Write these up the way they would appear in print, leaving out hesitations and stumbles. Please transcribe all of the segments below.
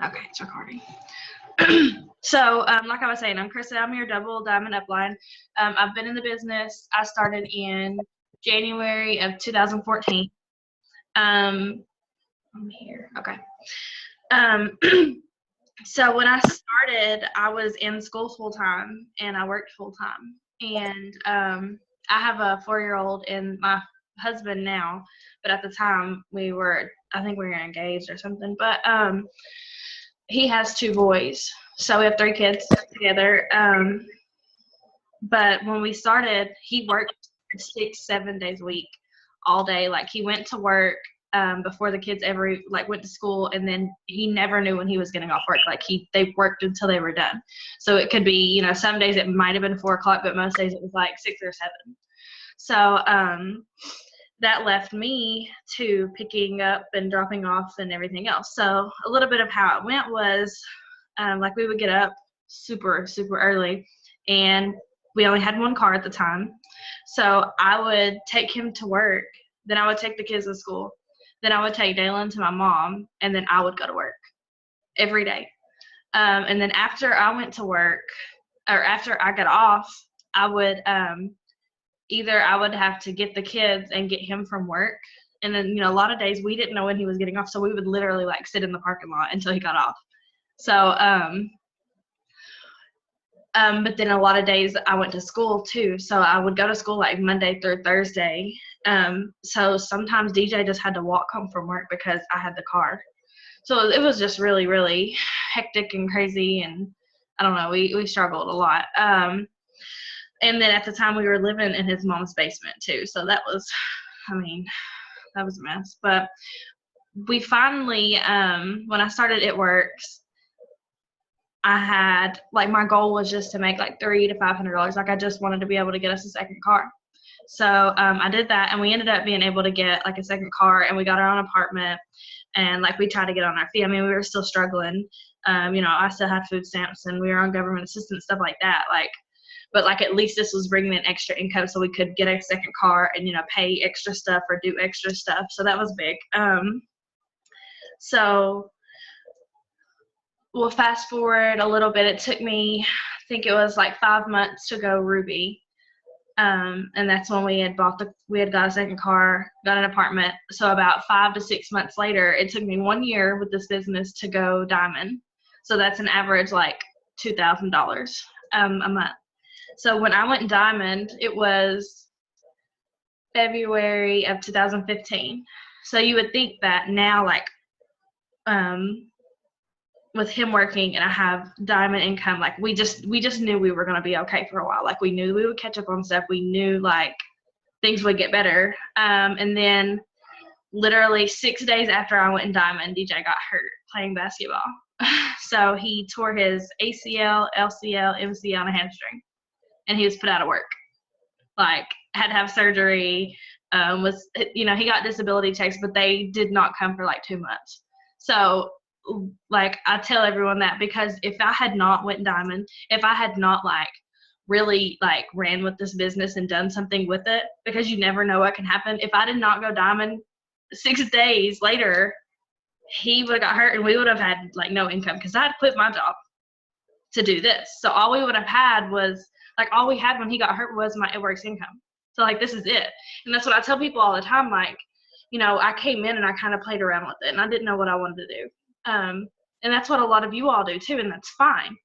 Okay, it's recording. So, like I was saying, I'm Krista. I'm your double diamond upline. I've been in the business. I started in January of 2014. I'm here. Okay. Um, so when I started, I was in school full time and I worked full time. And I have a 4-year-old and my husband now, but at the time I think we were engaged or something. But he has 2 boys, so we have 3 kids together. But when we started, he worked 6-7 days a week, all day. Like he went to work before the kids ever went to school, and then he never knew when he was getting off work. Like they worked until they were done. So it could be, some days it might have been 4 o'clock, but most days it was like 6 or 7. So that left me to picking up and dropping off and everything else. So a little bit of how it went was we would get up super, super early, and we only had 1 car at the time. So I would take him to work, then I would take the kids to school, then I would take Dalen to my mom, and then I would go to work every day. And then after I went to work, or after I got off, I would either I would have to get the kids and get him from work. And then, a lot of days we didn't know when he was getting off. So we would literally sit in the parking lot until he got off. So, but then a lot of days I went to school too. So I would go to school Monday through Thursday. So sometimes DJ just had to walk home from work because I had the car. So it was just really, really hectic and crazy. And I don't know, we struggled a lot. And then at the time we were living in his mom's basement too. So that was a mess. But we finally, when I started It Works, I had, my goal was just to make $300 to $500. I just wanted to be able to get us a second car. So I did that, and we ended up being able to get a second car, and we got our own apartment, and we tried to get on our feet. We were still struggling. I still had food stamps, and we were on government assistance, stuff like that. But at least this was bringing in extra income, so we could get a second car and pay extra stuff or do extra stuff. So that was big. So we'll fast forward a little bit. It took me, I think it was 5 months to go Ruby. And that's when we had got a second car, got an apartment. So about 5 to 6 months later, it took me 1 year with this business to go Diamond. So that's an average $2,000 a month. So when I went Diamond, it was February of 2015. So you would think that now, with him working and I have Diamond income, we just knew we were going to be okay for a while. We knew we would catch up on stuff. We knew things would get better. And then literally 6 days after I went in Diamond, DJ got hurt playing basketball. So he tore his ACL, LCL, MCL, and a hamstring. And he was put out of work. Had to have surgery. He got disability checks, but they did not come for 2 months. So I tell everyone that, because if I had not went Diamond, if I had not really ran with this business and done something with it, because you never know what can happen. If I did not go Diamond, 6 days later, he would have got hurt and we would have had no income, because I had quit my job to do this. So all we would have had was all we had when he got hurt was my It Works income. So this is it. And that's what I tell people all the time. I came in and I kind of played around with it and I didn't know what I wanted to do. And that's what a lot of you all do too. And that's fine.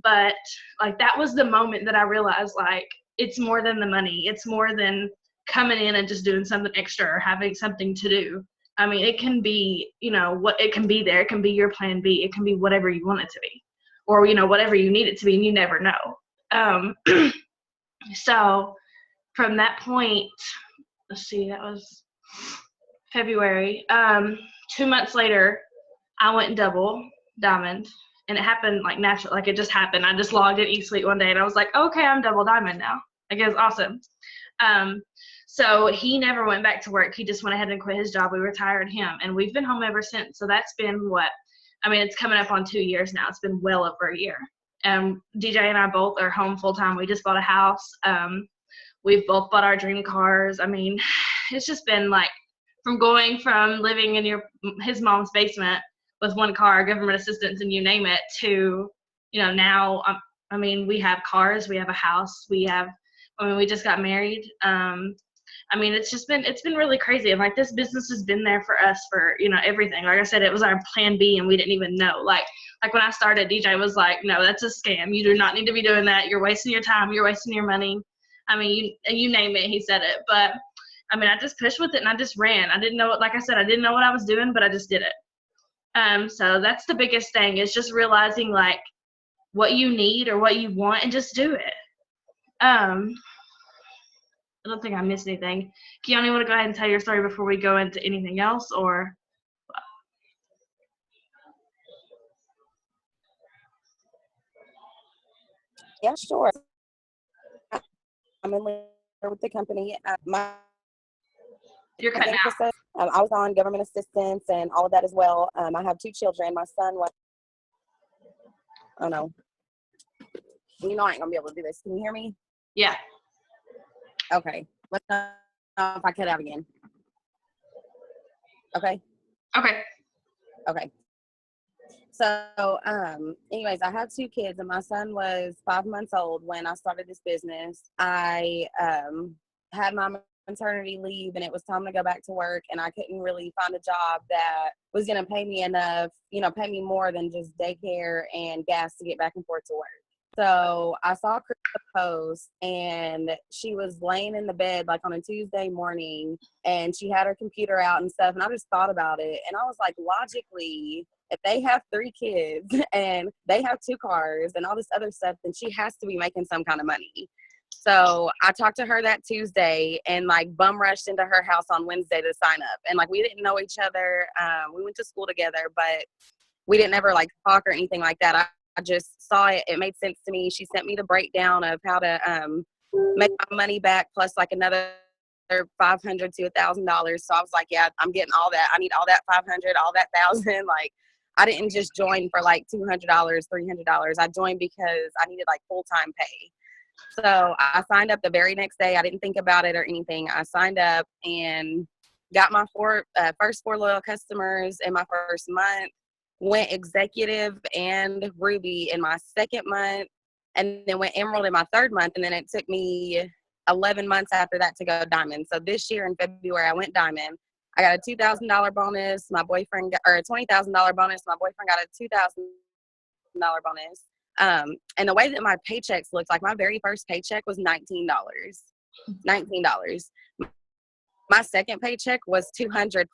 But that was the moment that I realized it's more than the money. It's more than coming in and just doing something extra or having something to do. It can be, what it can be there. It can be your plan B. It can be whatever you want it to be, or, whatever you need it to be, and you never know. So from that point, let's see, that was February. 2 months later, I went double Diamond, and it happened natural. It just happened. I just logged in eSuite one day and I was okay, I'm double Diamond now. It was awesome. So he never went back to work. He just went ahead and quit his job. We retired him, and we've been home ever since. So that's been it's coming up on 2 years now. It's been well over a year. DJ and I both are home full time. We just bought a house. We've both bought our dream cars. It's just been from going from living in his mom's basement with one car, government assistance, and you name it, to, now, I mean, we have cars, we have a house, we just got married. I mean, it's been really crazy. And like, this business has been there for us for, everything. Like I said, it was our plan B and we didn't even know. Like when I started, DJ was like, no, that's a scam. You do not need to be doing that. You're wasting your time. You're wasting your money. I mean, you name it, he said it. But I mean, I just pushed with it and I just ran. I didn't know, like I said, I didn't know what I was doing, but I just did it. So that's the biggest thing, is just realizing like what you need or what you want and just do it. I don't think I missed anything. Keone, you want to go ahead and tell your story before we go into anything else, or? Yeah, sure. I'm in with the company. You're cutting out. I was on government assistance and all of that as well. I have 2 children. My son was, oh no, I ain't gonna be able to do this. Can you hear me? Yeah. Okay. Let's know if I cut out again. Okay. Okay. So, anyways, I have 2 kids, and my son was 5 months old when I started this business. I had my maternity leave, and it was time to go back to work, and I couldn't really find a job that was going to pay me enough, pay me more than just daycare and gas to get back and forth to work. So I saw Krista post, and she was laying in the bed like on a Tuesday morning, and she had her computer out and stuff, and I just thought about it, and I was like, logically, if they have 3 kids and they have 2 cars and all this other stuff, then she has to be making some kind of money. So I talked to her that Tuesday and like bum rushed into her house on Wednesday to sign up. And like, we didn't know each other. We went to school together, but we didn't ever like talk or anything like that. I just saw it. It made sense to me. She sent me the breakdown of how to make my money back plus like another $500 to $1,000. So I was like, yeah, I'm getting all that. I need all that 500, all that 1,000. Like, I didn't just join for like $200, $300. I joined because I needed like full-time pay. So I signed up the very next day. I didn't think about it or anything. I signed up and got my first 4 loyal customers in my first month. Went executive and Ruby in my second month, and then went Emerald in my third month. And then it took me 11 months after that to go Diamond. So this year in February, I went Diamond. I got a $2,000 bonus. My boyfriend got, or a $20,000 bonus. My boyfriend got a $2,000 bonus. And the way that my paychecks looked, like my very first paycheck was $19. $19. My second paycheck was $200+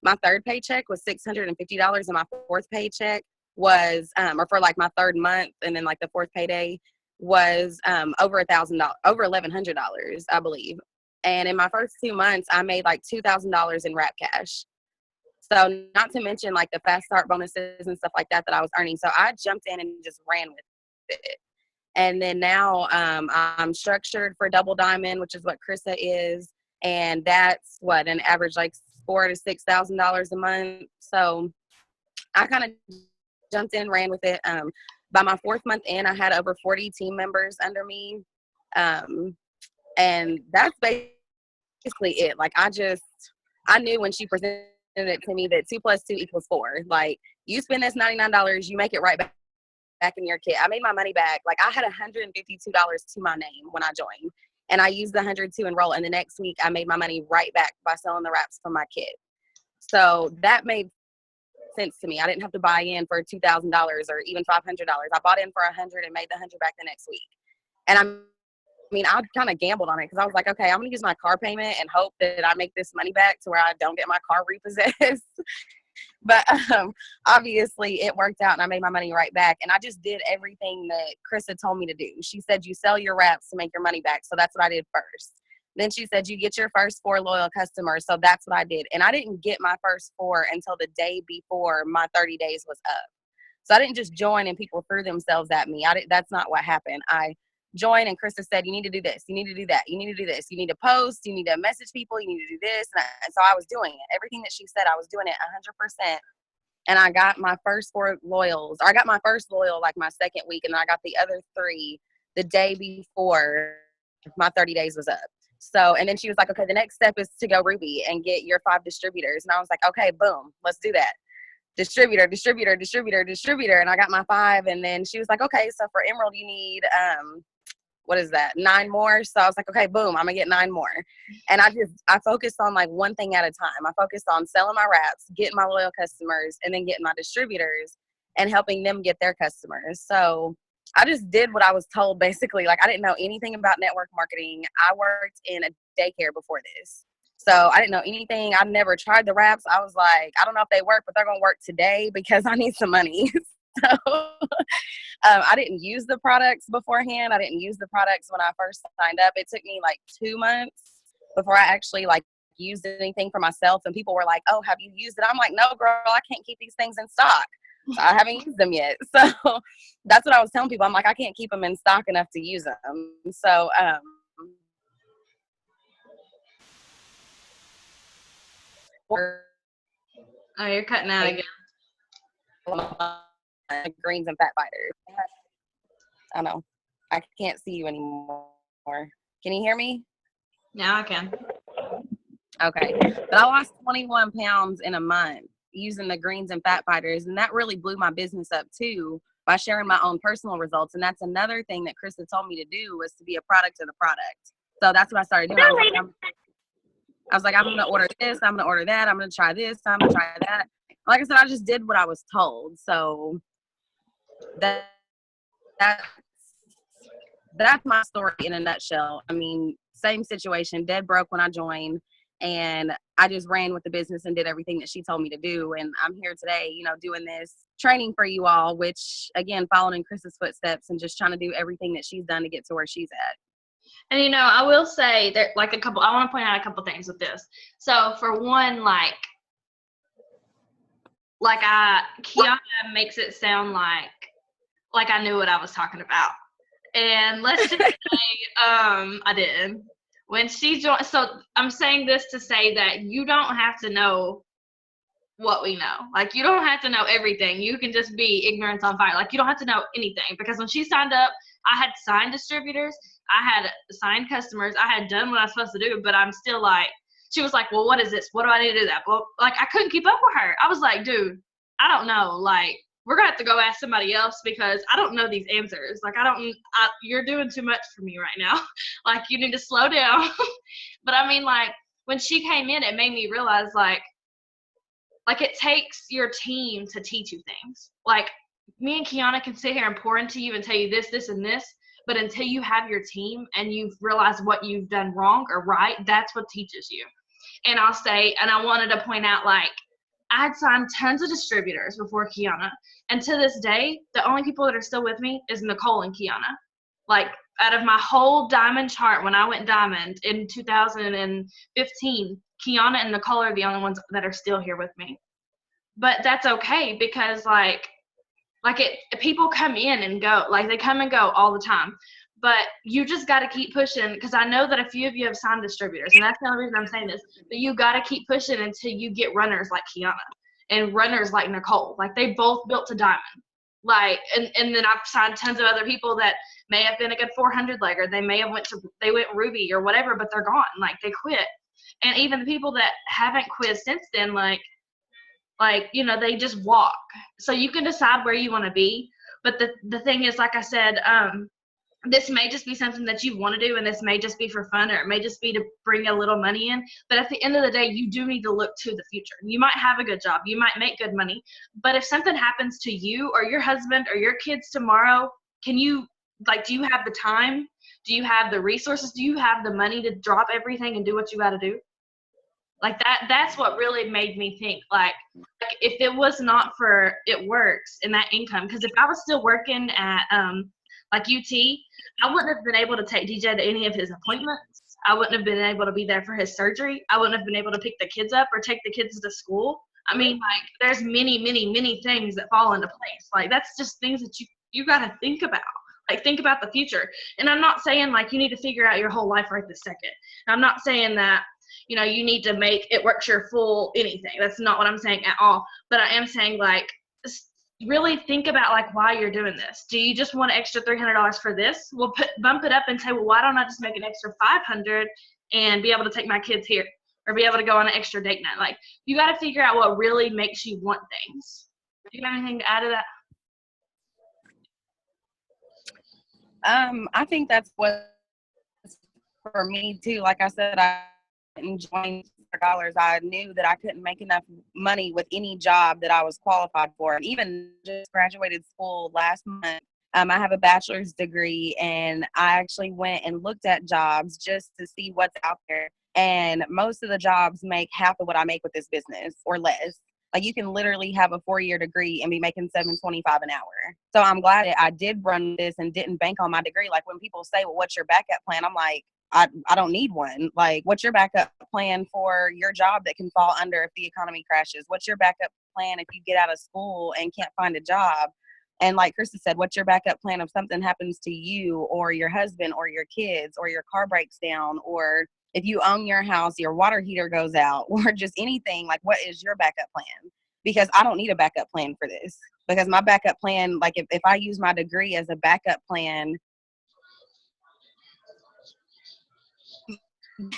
My third paycheck was $650, and my fourth paycheck was, or for like my third month, and then like the fourth payday was over $1,000, over $1,100, I believe. And in my first 2 months, I made like $2,000 in wrap cash. So not to mention like the fast start bonuses and stuff like that I was earning. So I jumped in and just ran with it. And then now I'm structured for Double Diamond, which is what Krista is. And that's what, an average like $4,000 to $6,000 a month. So I kind of jumped in, ran with it. By my 4th month in, I had over 40 team members under me. And that's basically it. Like, I knew when she presented it to me that 2 + 2 = 4. Like, you spend this $99, you make it right back in your kit. I made my money back. Like, I had $152 to my name when I joined, and I used the 100 to enroll. And the next week, I made my money right back by selling the wraps from my kit. So that made sense to me. I didn't have to buy in for $2,000 or even $500. I bought in for 100 and made the 100 back the next week. And I kind of gambled on it because I was like, okay, I'm going to use my car payment and hope that I make this money back to where I don't get my car repossessed. But obviously it worked out and I made my money right back. And I just did everything that Krista told me to do. She said, you sell your wraps to make your money back. So that's what I did first. Then she said, you get your first 4 loyal customers. So that's what I did. And I didn't get my first 4 until the day before my 30 days was up. So I didn't just join and people threw themselves at me. That's not what happened. I joined and Krista said, you need to do this. You need to do that. You need to do this. You need to post. You need to message people. You need to do this. And so I was doing it. Everything that she said, I was doing it 100%. And I got my first 4 loyals. Or I got my first loyal like my second week. And I got the other 3 the day before my 30 days was up. So, and then she was like, okay, the next step is to go Ruby and get your 5 distributors. And I was like, okay, boom, let's do that. distributor, distributor, distributor, distributor. And I got my 5. And then she was like, okay, so for Emerald, you need, what is that, 9 more? So I was like, okay, boom, I'm gonna get 9 more. And I focused on like one thing at a time. I focused on selling my wraps, getting my loyal customers, and then getting my distributors and helping them get their customers. So I just did what I was told, basically. Like, I didn't know anything about network marketing. I worked in a daycare before this. So I didn't know anything. I've never tried the wraps. I was like, I don't know if they work, but they're going to work today because I need some money. So I didn't use the products beforehand. I didn't use the products when I first signed up. It took me like 2 months before I actually like used anything for myself. And people were like, oh, have you used it? I'm like, no, girl, I can't keep these things in stock. So I haven't used them yet. So that's what I was telling people. I'm like, I can't keep them in stock enough to use them. So, Oh, you're cutting out again. Greens and fat fighters. I know. I can't see you anymore. Can you hear me? Now I can. Okay. But I lost 21 pounds in a month using the greens and fat fighters. And that really blew my business up too by sharing my own personal results. And that's another thing that Krista told me to do, was to be a product of the product. So that's what I started doing. I was like, I'm going to order this. I'm going to order that. I'm going to try this. I'm going to try that. Like I said, I just did what I was told. So that's my story in a nutshell. I mean, same situation, dead broke when I joined, and I just ran with the business and did everything that she told me to do. And I'm here today, you know, doing this training for you all, which again, following Chris's footsteps and just trying to do everything that she's done to get to where she's at. And, you know, I will say that, like, I want to point out a couple things with this. So, for one, Kiana makes it sound like I knew what I was talking about. And let's just say, I didn't. When she joined, so I'm saying this to say that you don't have to know what we know. Like, you don't have to know everything. You can just be ignorance on fire. Like, you don't have to know anything, because when she signed up, I had signed distributors, I had signed customers, I had done what I was supposed to do, but I'm still like, she was like, well, what is this? What do I need to do that? Well, like, I couldn't keep up with her. I was like, dude, I don't know. Like, we're going to have to go ask somebody else, because I don't know these answers. Like, you're doing too much for me right now. Like, you need to slow down. But I mean, like, when she came in, it made me realize, like it takes your team to teach you things. Like, me and Kiana can sit here and pour into you and tell you this, this, and this, but until you have your team and you've realized what you've done wrong or right, that's what teaches you. And I'll say, and I wanted to point out, like, I had signed tons of distributors before Kiana, and to this day, the only people that are still with me is Nicole and Kiana. Like, out of my whole diamond chart, when I went diamond in 2015, Kiana and Nicole are the only ones that are still here with me. But that's okay, because people come in and go, like, they come and go all the time. But you just got to keep pushing, because I know that a few of you have signed distributors, and that's the only reason I'm saying this. But you got to keep pushing until you get runners like Kiana and runners like Nicole. Like, they both built to diamond. Like, and then I've signed tons of other people that may have been a good 400 legger. They may have went Ruby or whatever, but they're gone. Like, they quit. And even the people that haven't quit since then, like, you know, they just walk. So you can decide where you want to be. But the thing is, like I said, this may just be something that you want to do, and this may just be for fun, or it may just be to bring a little money in. But at the end of the day, you do need to look to the future. You might have a good job, you might make good money, but if something happens to you or your husband or your kids tomorrow, do you have the time? Do you have the resources? Do you have the money to drop everything and do what you got to do? Like, that's what really made me think, like if it was not for It Works and that income, because if I was still working at like UT, I wouldn't have been able to take DJ to any of his appointments. I wouldn't have been able to be there for his surgery. I wouldn't have been able to pick the kids up or take the kids to school. I mean, like, there's many, many, many things that fall into place. Like, that's just things that you got to think about. Like, think about the future. And I'm not saying, like, you need to figure out your whole life right this second. I'm not saying that, you know, you need to make It Works your full anything. That's not what I'm saying at all. But I am saying, like, really think about, like, why you're doing this. Do you just want an extra $300 for this? Well, bump it up and say, well, why don't I just make an extra $500 and be able to take my kids here? or be able to go on an extra date night. Like, you got to figure out what really makes you want things. Do you have anything to add to that? I think that's what for me too. Like I said, I didn't join for dollars. I knew that I couldn't make enough money with any job that I was qualified for. And even just graduated school last month. I have a bachelor's degree, and I actually went and looked at jobs just to see what's out there. And most of the jobs make half of what I make with this business or less. Like, you can literally have a 4-year degree and be making $7.25 an hour. So I'm glad that I did run this and didn't bank on my degree. Like, when people say, well, what's your backup plan? I'm like, I don't need one. Like, what's your backup plan for your job that can fall under if the economy crashes? What's your backup plan if you get out of school and can't find a job? And like Krista said, what's your backup plan if something happens to you or your husband or your kids or your car breaks down, or if you own your house, your water heater goes out, or just anything? Like, what is your backup plan? Because I don't need a backup plan for this, because my backup plan, like if I use my degree as a backup plan,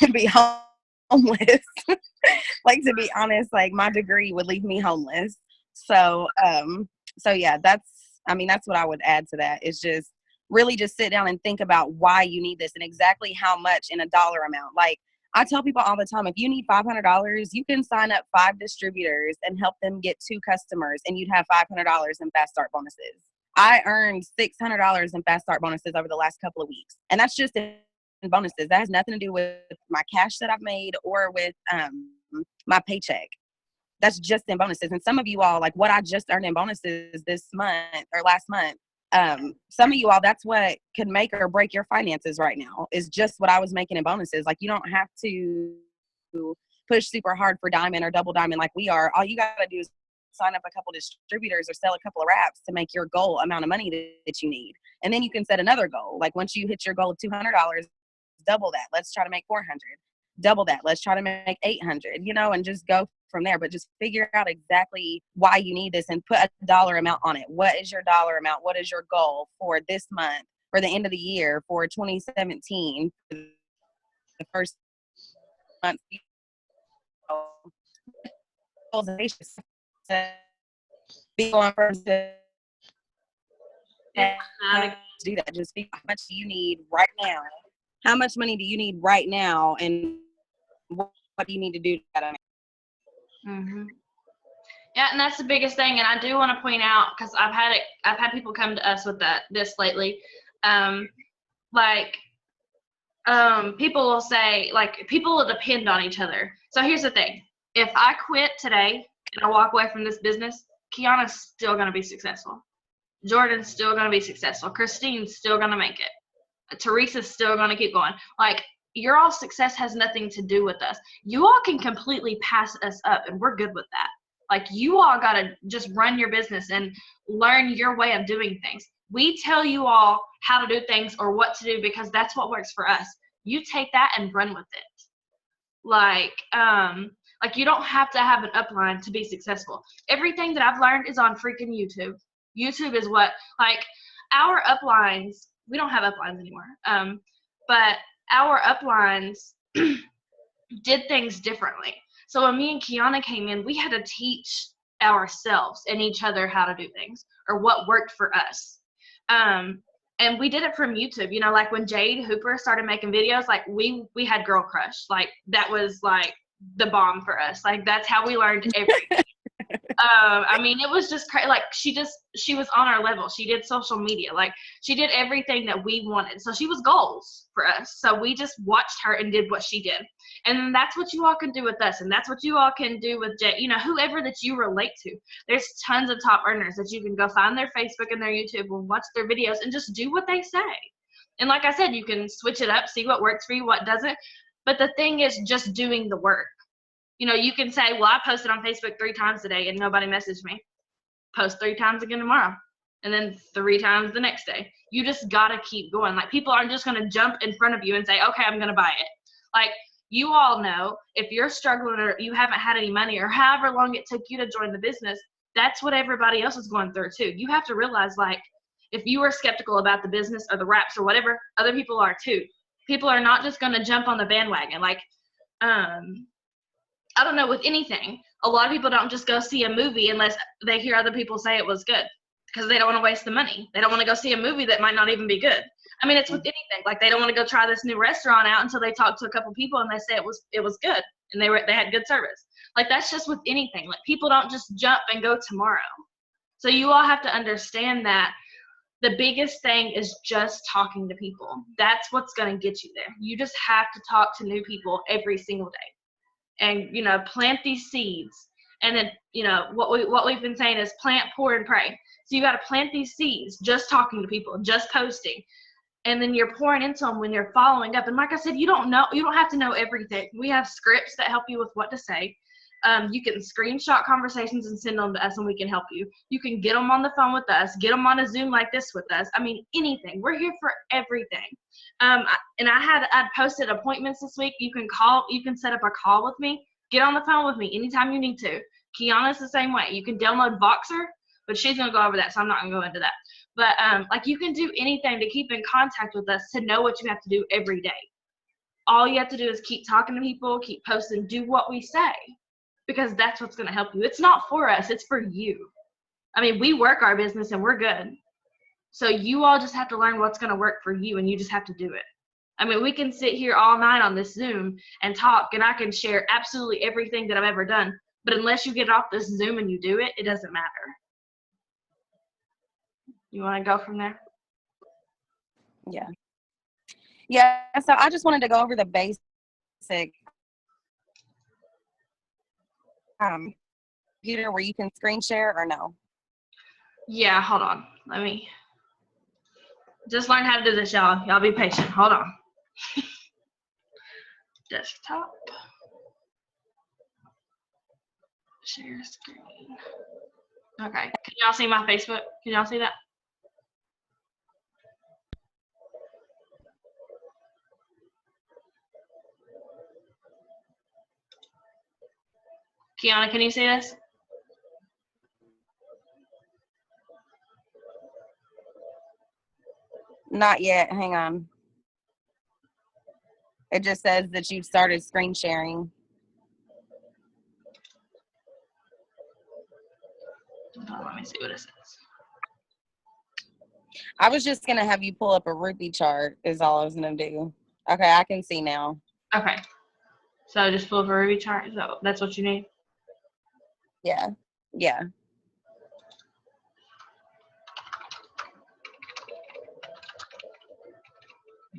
to be homeless. Like, to be honest, like, my degree would leave me homeless. So yeah, that's what I would add to that, is just really just sit down and think about why you need this and exactly how much in a dollar amount. Like, I tell people all the time, if you need $500, you can sign up 5 distributors and help them get 2 customers, and you'd have $500 in fast start bonuses. I earned $600 in fast start bonuses over the last couple of weeks, and that's just in bonuses. That has nothing to do with my cash that I've made or with my paycheck. That's just in bonuses. And some of you all, like what I just earned in bonuses this month or last month, some of you all, that's what could make or break your finances right now, is just what I was making in bonuses. Like, you don't have to push super hard for diamond or double diamond like we are. All you got to do is sign up a couple distributors or sell a couple of wraps to make your goal amount of money that you need. And then you can set another goal. Like, once you hit your goal of $200, double that. Let's try to make 400. Double that. Let's try to make 800, and just go from there. But just figure out exactly why you need this and put a dollar amount on it. What is your dollar amount? What is your goal for this month, for the end of the year, for 2017, for the first month? Be going first to do that. Just figure out how much you need right now. How much money do you need right now, and what do you need to do that? Mm-hmm. Yeah, and that's the biggest thing. And I do want to point out, because I've had people come to us with this lately. People will say, like, people will depend on each other. So here's the thing: if I quit today and I walk away from this business, Kiana's still going to be successful. Jordan's still going to be successful. Christine's still going to make it. Teresa's still going to keep going. Like, your all success has nothing to do with us. You all can completely pass us up, and we're good with that. Like, you all got to just run your business and learn your way of doing things. We tell you all how to do things or what to do because that's what works for us. You take that and run with it. Like you don't have to have an upline to be successful. Everything that I've learned is on freaking YouTube. YouTube is what, like, our uplines, we don't have uplines anymore. But our uplines did things differently. So when me and Kiana came in, we had to teach ourselves and each other how to do things or what worked for us. And we did it from YouTube. Like when Jade Hooper started making videos, like we had Girl Crush. Like, that was like the bomb for us. Like, that's how we learned everything. It was just crazy. Like, she was on our level. She did social media. Like, she did everything that we wanted. So she was goals for us. So we just watched her and did what she did. And that's what you all can do with us. And that's what you all can do with whoever that you relate to. There's tons of top earners that you can go find their Facebook and their YouTube and watch their videos and just do what they say. And like I said, you can switch it up, see what works for you, what doesn't. But the thing is just doing the work. You can say, well, I posted on Facebook 3 times today and nobody messaged me. Post 3 times again tomorrow. And then 3 times the next day. You just got to keep going. Like, people aren't just going to jump in front of you and say, okay, I'm going to buy it. Like, you all know, if you're struggling or you haven't had any money or however long it took you to join the business, that's what everybody else is going through too. You have to realize, like, if you are skeptical about the business or the wraps or whatever, other people are too. People are not just going to jump on the bandwagon. Like, I don't know, with anything. A lot of people don't just go see a movie unless they hear other people say it was good, because they don't want to waste the money. They don't want to go see a movie that might not even be good. I mean, it's with anything. Like, they don't want to go try this new restaurant out until they talk to a couple people and they say it was good and they had good service. Like, that's just with anything. Like, people don't just jump and go tomorrow. So you all have to understand that the biggest thing is just talking to people. That's what's going to get you there. You just have to talk to new people every single day, and plant these seeds. And then what we've been saying is plant, pour, and pray. So you got to plant these seeds, just talking to people, just posting, and then you're pouring into them when you're following up. And like I said, you don't have to know everything. We have scripts that help you with what to say. You can screenshot conversations and send them to us, and we can help you. You can get them on the phone with us, get them on a Zoom like this with us. I mean, anything. We're here for everything. And I'd posted appointments this week. You can set up a call with me. Get on the phone with me anytime you need to. Kiana's the same way. You can download Voxer, but she's going to go over that, so I'm not going to go into that. But you can do anything to keep in contact with us, to know what you have to do every day. All you have to do is keep talking to people, keep posting, do what we say, because that's what's going to help you. It's not for us, it's for you. I mean, we work our business and we're good. So you all just have to learn what's going to work for you, and you just have to do it. I mean, we can sit here all night on this Zoom and talk, and I can share absolutely everything that I've ever done. But unless you get off this Zoom and you do it, it doesn't matter. You want to go from there? Yeah. Yeah, so I just wanted to go over the basic computer where you can screen share, or no? Yeah, hold on. Let me just learn how to do this, y'all. Y'all be patient. Hold on. Desktop. Share screen. Okay. Can y'all see my Facebook? Can y'all see that? Kiana, can you see this? Not yet. Hang on. It just says that you've started screen sharing. Let me see what it says. I was just going to have you pull up a rupee chart is all I was going to do. Okay, I can see now. Okay. So just pull up a rupee chart. So that's what you need? Yeah. Yeah.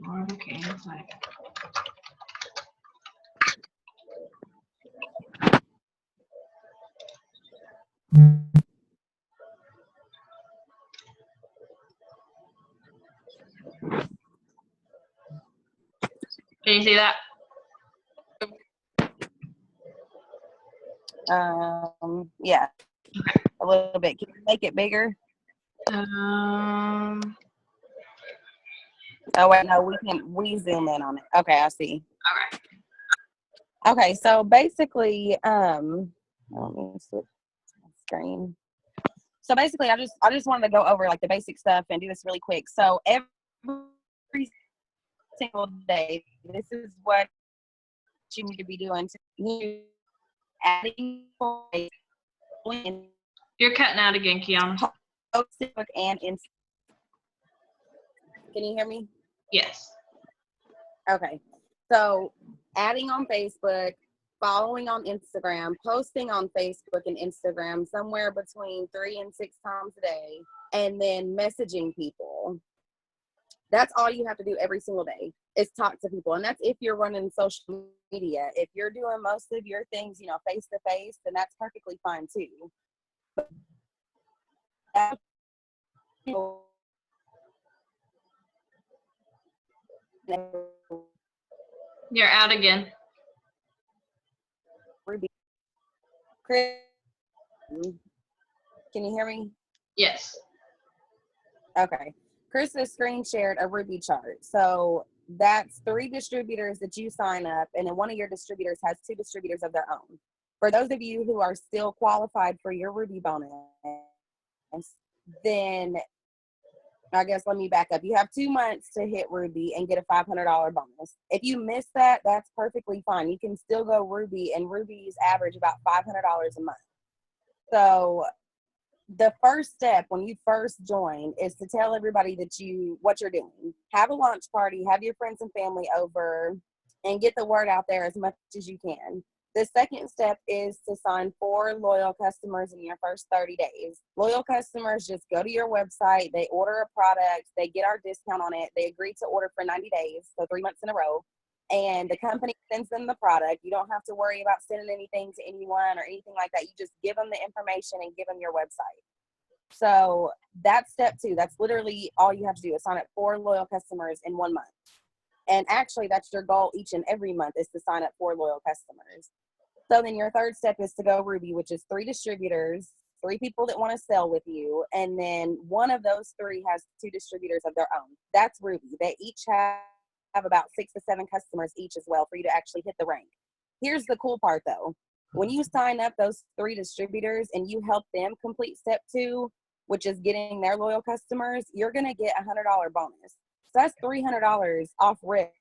Okay, it's like. Can you see that? Yeah. A little bit. Can you make it bigger? Oh wait, no, we zoom in on it. Okay, I see. Okay. Okay, so basically, let me switch my screen. So basically, I just wanted to go over like the basic stuff and do this really quick. So every single day, this is what you need to be doing. To adding. You're cutting out again, Kiana. Facebook and Instagram. Can you hear me? Yes. Okay. So adding on Facebook, following on Instagram, posting on Facebook and Instagram somewhere between 3 and 6 times a day, and then messaging people. That's all you have to do every single day is talk to people. And that's if you're running social media. If you're doing most of your things, face to face, then that's perfectly fine too. You're out again. Chris, can you hear me? Yes. Okay. Chris has screen shared a Ruby chart. So that's 3 distributors that you sign up, and then one of your distributors has 2 distributors of their own. For those of you who are still qualified for your Ruby bonus, then I guess let me back up. You have 2 months to hit Ruby and get a $500 bonus. If you miss that, that's perfectly fine. You can still go Ruby, and Ruby's average about $500 a month. So the first step when you first join is to tell everybody that what you're doing. Have a launch party, have your friends and family over, and get the word out there as much as you can. The second step is to sign 4 loyal customers in your first 30 days. Loyal customers just go to your website, they order a product, they get our discount on it, they agree to order for 90 days, so 3 months in a row, and the company sends them the product. You don't have to worry about sending anything to anyone or anything like that. You just give them the information and give them your website. So that's step 2. That's literally all you have to do is sign up 4 loyal customers in 1 month. And actually, that's your goal each and every month, is to sign up 4 loyal customers. So then your third step is to go Ruby, which is 3 distributors, 3 people that want to sell with you. And then one of those 3 has 2 distributors of their own. That's Ruby. They each have about 6 to 7 customers each as well for you to actually hit the rank. Here's the cool part though. When you sign up those 3 distributors and you help them complete step 2, which is getting their loyal customers, you're going to get a $100 bonus. So that's $300 off rip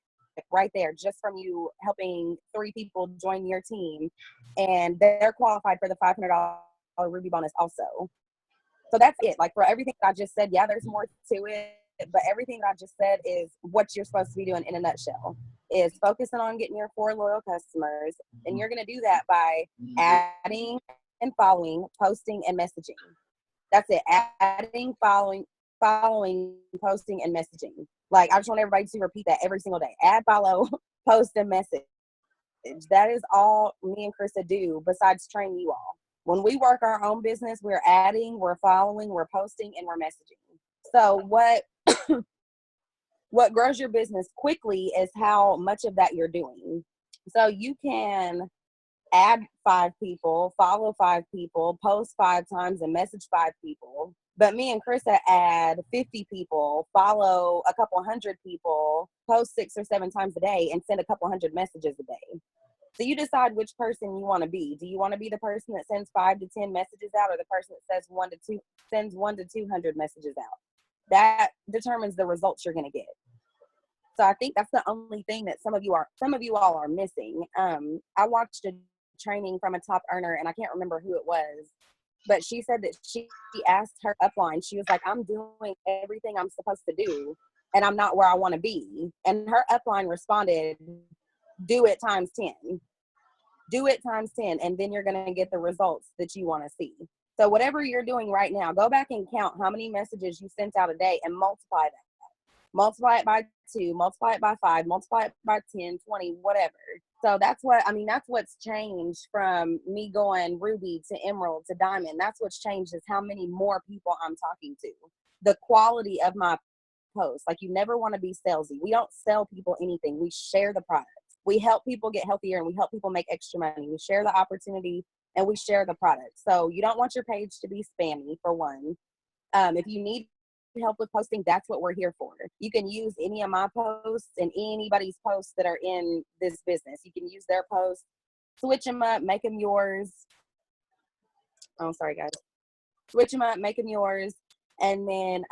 right there, just from you helping 3 people join your team, and they're qualified for the $500 Ruby bonus also. So that's it. Like, for everything that I just said, yeah, there's more to it, but everything that I just said is what you're supposed to be doing in a nutshell, is focusing on getting your 4 loyal customers. And you're going to do that by adding and following, posting, and messaging. That's it. Adding, following, posting, and messaging. Like, I just want everybody to repeat that every single day. Add, follow, post, and message. That is all me and Krista do besides train you all. When we work our own business, we're adding, we're following, we're posting, and we're messaging. So what grows your business quickly is how much of that you're doing. So you can add 5 people, follow 5 people, post 5 times, and message 5 people. But me and Krista add 50 people, follow a couple hundred people, post 6 or 7 times a day, and send a couple hundred messages a day. So you decide which person you want to be. Do you want to be the person that sends 5 to 10 messages out, or the person that sends 1 to 200 messages out? That determines the results you're going to get. So I think that's the only thing that some of you all are missing. I watched a training from a top earner, and I can't remember who it was, but she said that she asked her upline, she was like, I'm doing everything I'm supposed to do, and I'm not where I want to be. And her upline responded, do it times 10. Do it times 10, and then you're going to get the results that you want to see. So whatever you're doing right now, go back and count how many messages you sent out a day and multiply that. Multiply it by 2, multiply it by 5, multiply it by 10, 20, whatever. So that's what's changed from me going Ruby to Emerald to Diamond. That's what's changed, is how many more people I'm talking to. The quality of my posts. Like, you never want to be salesy. We don't sell people anything. We share the product. We help people get healthier, and we help people make extra money. We share the opportunity, and we share the product. So you don't want your page to be spammy, for one. If you need help with posting, that's what we're here for. You can use any of my posts and anybody's posts that are in this business. You can use their posts, switch them up, make them yours. Oh, sorry guys. Switch them up, make them yours. And then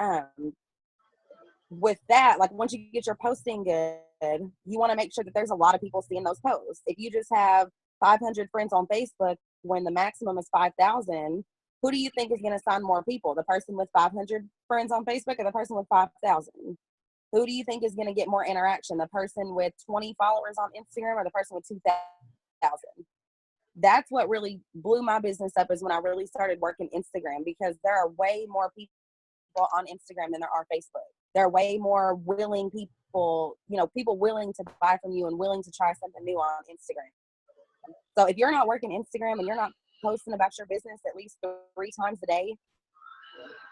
with that, like, once you get your posting good, you want to make sure that there's a lot of people seeing those posts. If you just have 500 friends on Facebook when the maximum is 5,000, who do you think is going to sign more people? The person with 500 friends on Facebook or the person with 5,000? Who do you think is going to get more interaction? The person with 20 followers on Instagram or the person with 2,000? That's what really blew my business up, is when I really started working Instagram, because there are way more people on Instagram than there are Facebook. There are way more willing people, people willing to buy from you and willing to try something new on Instagram. So if you're not working Instagram and you're not posting about your business at least 3 times a day,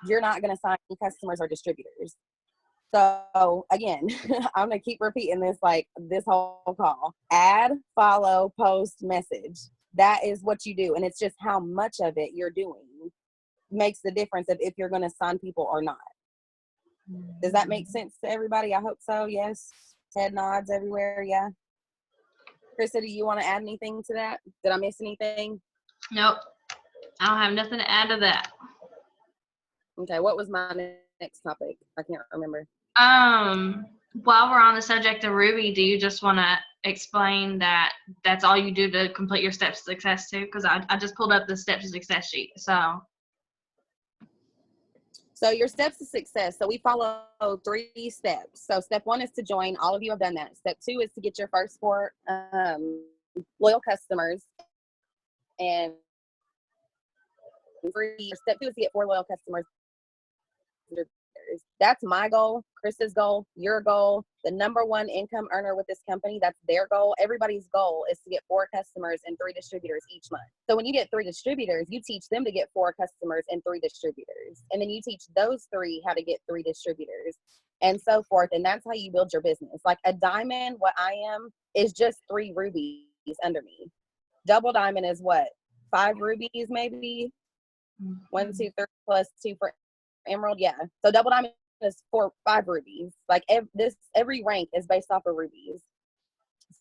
you're not going to sign any customers or distributors. So again, I'm going to keep repeating this, like, this whole call. Add, follow, post, message. That is what you do. And it's just how much of it you're doing makes the difference of if you're going to sign people or not. Does that make sense to everybody? I hope so. Yes. Head nods everywhere. Yeah. Krista, do you want to add anything to that? Did I miss anything? Nope. I don't have nothing to add to that. Okay, what was my next topic? I can't remember. While we're on the subject of Ruby, do you just want to explain that that's all you do to complete your steps to success too? Because I just pulled up the steps to success sheet. So your steps to success. So we follow 3 steps. So step 1 is to join. All of you have done that. Step 2 is to get your first 4 loyal customers. And step 2 is to get 4 loyal customers. That's my goal, Krista's goal, your goal, the number 1 income earner with this company. That's their goal. Everybody's goal is to get 4 customers and 3 distributors each month. So when you get 3 distributors, you teach them to get 4 customers and 3 distributors. And then you teach those 3 how to get 3 distributors and so forth. And that's how you build your business. Like a diamond, what I am is just 3 rubies under me. Double diamond is what? 5 rubies maybe? 1, 2, 3 plus 2 for emerald. Yeah. So double diamond is 5 rubies. Like every rank is based off of rubies.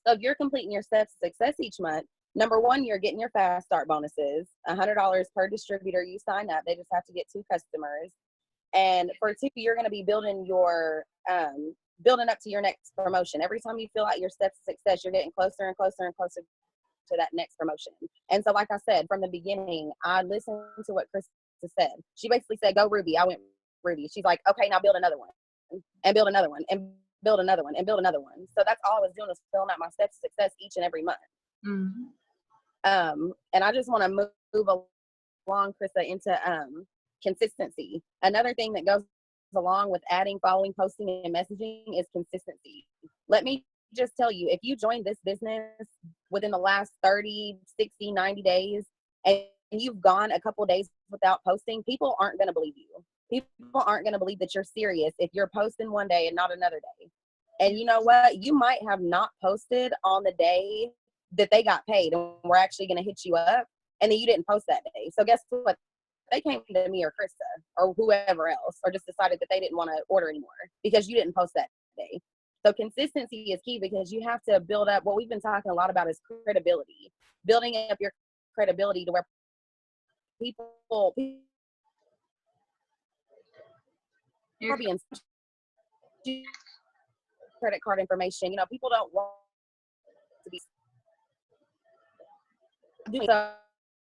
So if you're completing your steps to success each month, number 1, you're getting your fast start bonuses, $100 per distributor you sign up. They just have to get 2 customers. And for 2, you're going to be building your building up to your next promotion. Every time you fill out your steps to success, you're getting closer and closer and closer to that next promotion. And so, like I said, from the beginning, I listened to what Chris said. She basically said, go Ruby. I went Ruby. She's like, okay, now build another one and build another one and build another one and build another one. So that's all I was doing, was filling out my steps to success each and every month. And I just want to move along, Krista, into consistency. Another thing that goes along with adding, following, posting, and messaging is consistency. Let me just tell you, if you join this business within the last 30, 60, 90 days, and you've gone a couple days without posting, people aren't going to believe you. People aren't going to believe that you're serious if you're posting one day and not another day. And you know what? You might have not posted on the day that they got paid and we're actually going to hit you up, and then you didn't post that day. So guess what? They came to me or Krista or whoever else, or just decided that they didn't want to order anymore because you didn't post that day. So consistency is key, because you have to build up, what we've been talking a lot about is credibility. Building up your credibility to where people being credit card information. You know, people don't want to be doing so.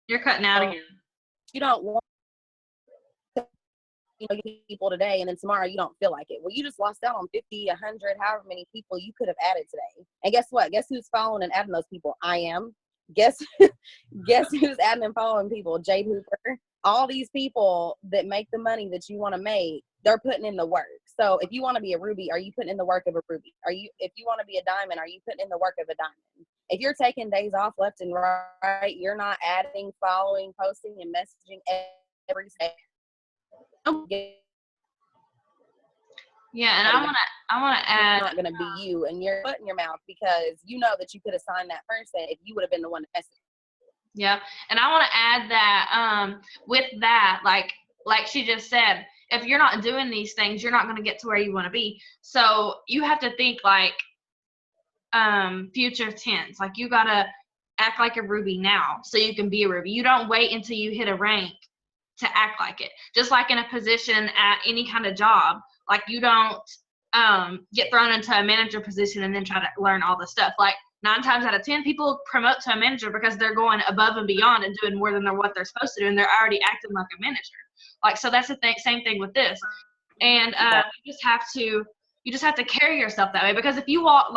You're cutting out again. You don't want to, people today, and then tomorrow you don't feel like it. Well, you just lost out on 50, 100, however many people you could have added today. And guess what? Guess who's following and adding those people? I am. Guess who's adding and following people? Jade Hooper. All these people that make the money that you want to make, they're putting in the work. So if you want to be a ruby, are you putting in the work of a ruby? If you want to be a diamond, are you putting in the work of a diamond? If you're taking days off left and right, you're not adding, following, posting, and messaging every day. Yeah, and I wanna add, it's not going to be you and your foot in your mouth, because you know that you could have signed that person if you would have been the one to message. Yeah, and I want to add that with that, like she just said, if you're not doing these things, you're not going to get to where you want to be. So you have to think like future tense. Like you got to act like a ruby now so you can be a ruby. You don't wait until you hit a rank to act like it. Just like in a position at any kind of job, like you don't get thrown into a manager position and then try to learn all the stuff. Like 9 times out of 10, people promote to a manager because they're going above and beyond and doing more than what they're supposed to do, and they're already acting like a manager. Like, so that's the same thing with this. And you just have to carry yourself that way, because if you walk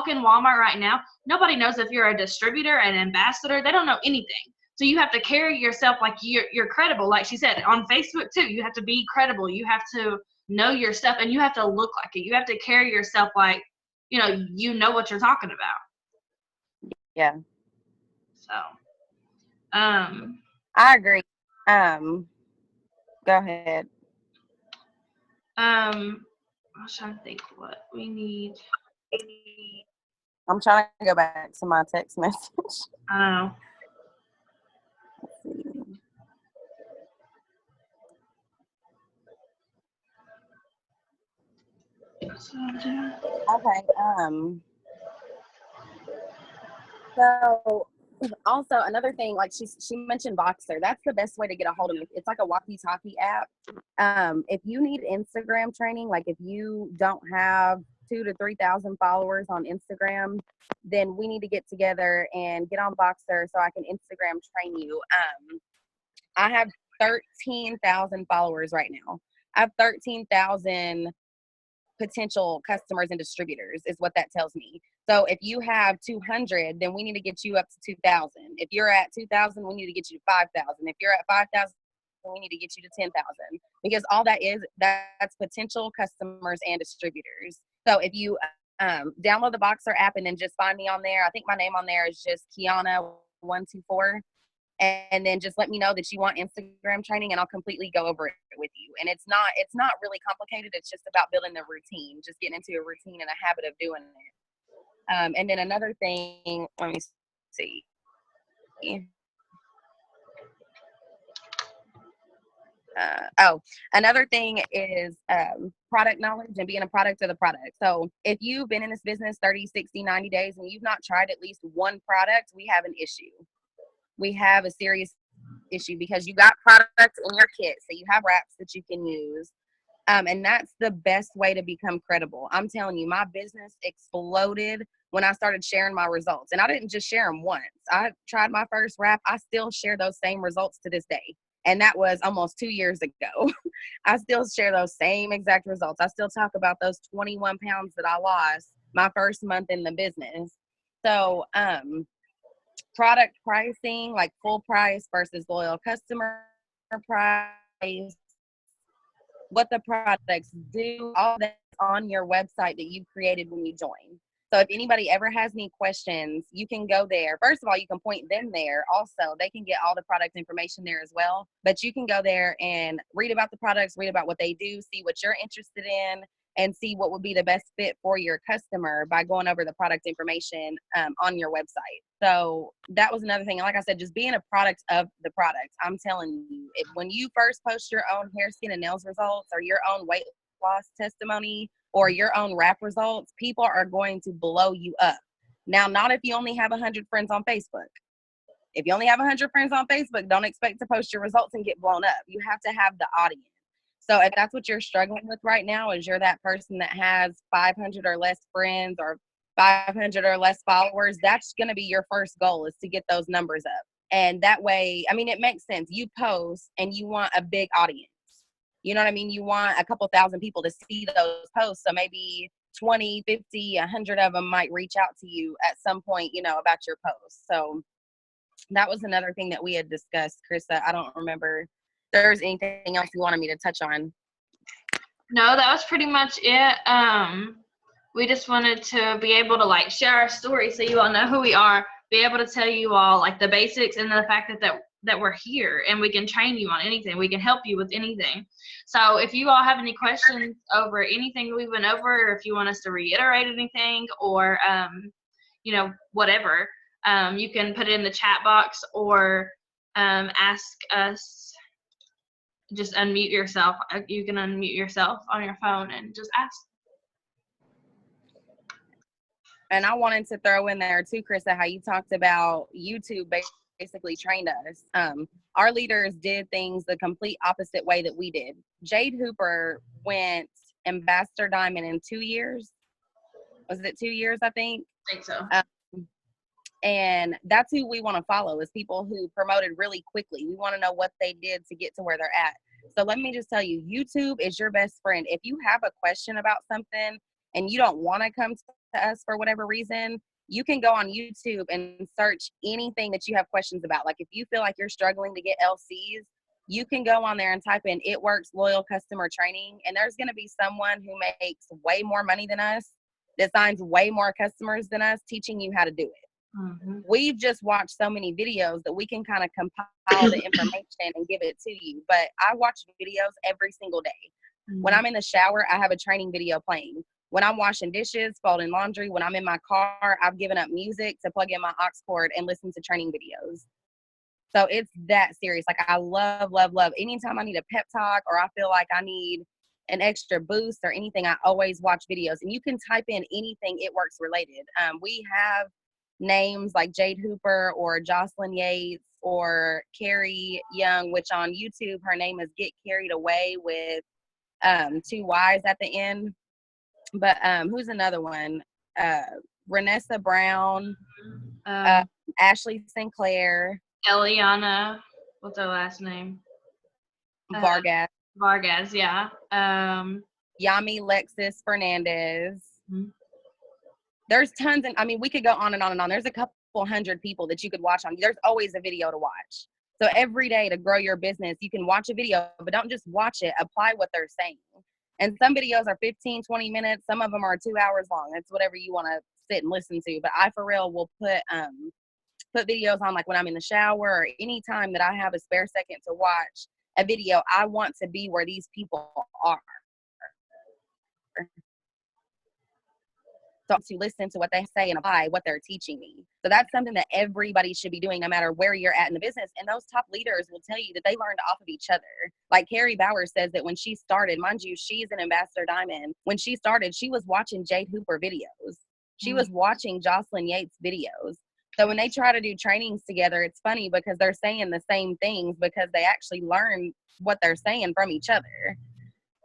in Walmart right now, nobody knows if you're a distributor, an ambassador. They don't know anything. So you have to carry yourself like you're credible. Like she said, on Facebook too, you have to be credible. You have to know your stuff, and you have to look like it. You have to carry yourself like, you know what you're talking about. Yeah. So, I agree. Go ahead. I was trying to think what we need. I'm trying to go back to my text message. I don't know. Okay. So Also, another thing, like she mentioned Boxer. That's the best way to get a hold of me. It's like a walkie-talkie app. If you need Instagram training, like if you don't have 2,000 to 3,000 followers on Instagram, then we need to get together and get on Boxer so I can Instagram train you. I have 13,000 followers right now. I have 13,000 potential customers and distributors is what that tells me. So if you have 200, then we need to get you up to 2,000. If you're at 2,000, we need to get you to 5,000. If you're at 5,000, we need to get you to 10,000, because all that's potential customers and distributors. So if you download the Boxer app and then just find me on there, I think my name on there is just Kiana124. And then just let me know that you want Instagram training, and I'll completely go over it with you. And it's not really complicated. It's just about building the routine, just getting into a routine and a habit of doing it. And then another thing, let me see. Another thing is product knowledge and being a product of the product. So if you've been in this business 30, 60, 90 days and you've not tried at least one product, we have an issue. We have a serious issue, because you got products in your kit. So you have wraps that you can use. And that's the best way to become credible. I'm telling you, my business exploded when I started sharing my results. And I didn't just share them once. I tried my first wrap. I still share those same results to this day. And that was almost 2 years ago. I still share those same exact results. I still talk about those 21 pounds that I lost my first month in the business. So, product pricing, like full price versus loyal customer price, what the products do, all that's on your website that you created when you joined. So if anybody ever has any questions, you can go there. First of all, you can point them there. Also, they can get all the product information there as well. But you can go there and read about the products, read about what they do, see what you're interested in, and see what would be the best fit for your customer by going over the product information on your website. So that was another thing. Like I said, just being a product of the product. I'm telling you, when you first post your own hair, skin, and nails results, or your own weight loss testimony, or your own wrap results, people are going to blow you up. Now, not if you only have 100 friends on Facebook. If you only have 100 friends on Facebook, don't expect to post your results and get blown up. You have to have the audience. So if that's what you're struggling with right now, is you're that person that has 500 or less friends or 500 or less followers, that's going to be your first goal, is to get those numbers up. And that way, I mean, it makes sense. You post and you want a big audience. You know what I mean? You want a couple thousand people to see those posts. So maybe 20, 50, 100 of them might reach out to you at some point, about your post. So that was another thing that we had discussed, Krista. I don't remember if there's anything else you wanted me to touch on. No, that was pretty much it. We just wanted to be able to share our story so you all know who we are, be able to tell you all the basics, and the fact that we're here and we can train you on anything. We can help you with anything. So if you all have any questions over anything we went over, or if you want us to reiterate anything, or whatever, you can put it in the chat box, or ask us. Just unmute yourself. You can unmute yourself on your phone and just ask. And I wanted to throw in there too, Krista, how you talked about YouTube basically trained us. Our leaders did things the complete opposite way that we did. Jade Hooper went Ambassador Diamond in 2 years. Was it 2 years, I think? I think so. And that's who we want to follow, is people who promoted really quickly. We want to know what they did to get to where they're at. So let me just tell you, YouTube is your best friend. If you have a question about something and you don't want to come to us for whatever reason, you can go on YouTube and search anything that you have questions about. Like if you feel like you're struggling to get LCs, you can go on there and type in "It Works Loyal Customer Training," and there's going to be someone who makes way more money than us, that signs way more customers than us, teaching you how to do it. Mm-hmm. We've just watched so many videos that we can kind of compile the information and give it to you. But I watch videos every single day. Mm-hmm. When I'm in the shower, I have a training video playing. When I'm washing dishes, folding laundry, when I'm in my car, I've given up music to plug in my aux cord and listen to training videos. So it's that serious. I love, love, love. Anytime I need a pep talk, or I feel like I need an extra boost or anything, I always watch videos. And you can type in anything It Works related. We have names like Jade Hooper or Jocelyn Yates or Carrie Young, which on YouTube, her name is Get Carried Away with 2 Y's at the end. But who's another one? Renessa Brown, Ashley Sinclair, Eliana, what's her last name? Vargas. Vargas, yeah. Yami Lexis Fernandez. Mm-hmm. There's tons, and I mean, we could go on and on and on. There's a couple hundred people that you could watch on. There's always a video to watch. So every day to grow your business, you can watch a video, but don't just watch it. Apply what they're saying. And some videos are 15, 20 minutes. Some of them are 2 hours long. It's whatever you want to sit and listen to. But I, for real, will put videos on, like when I'm in the shower or any time that I have a spare second to watch a video. I want to be where these people are. So to listen to what they say and apply what they're teaching me. So that's something that everybody should be doing no matter where you're at in the business. And those top leaders will tell you that they learned off of each other. Like Carrie Bauer says that when she started, mind you, she's an Ambassador Diamond. When she started, she was watching Jade Hooper videos. She was watching Jocelyn Yates videos. So when they try to do trainings together, it's funny because they're saying the same things because they actually learn what they're saying from each other.